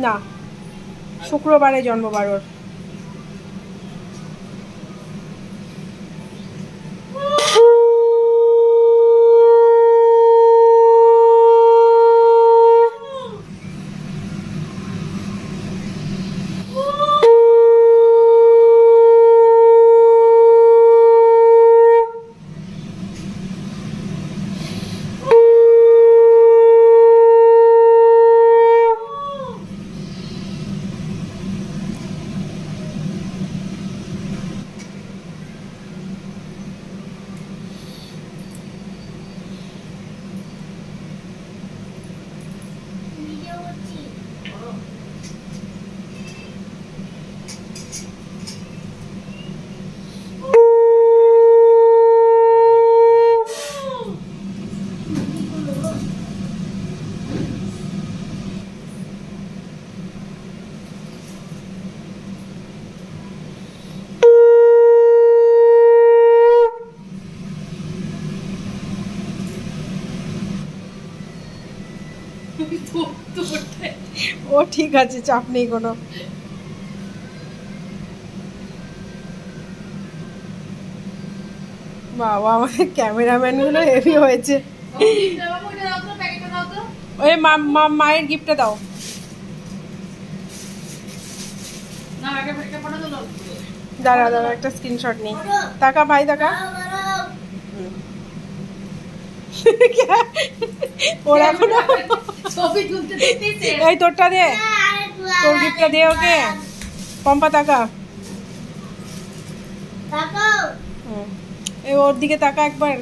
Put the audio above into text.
না, শুক্রবারে জন্মবার ওর। ও ঠিক আছে, চাপ নেই কোনো। বাবা, আমাদের ক্যামেরাম্যান গুলো হেভি হয়েছে। ওই মায়ের গিফটটা দাও। দাঁড়া দাঁড়া, একটা স্ক্রিনশট নিই। তাকা ভাই, তাকা। ওর এখনো এই তোরটা দে, তোর গিফটটা দে ওকে। পম্পা তাকা, এই ওর দিকে তাকা একবার।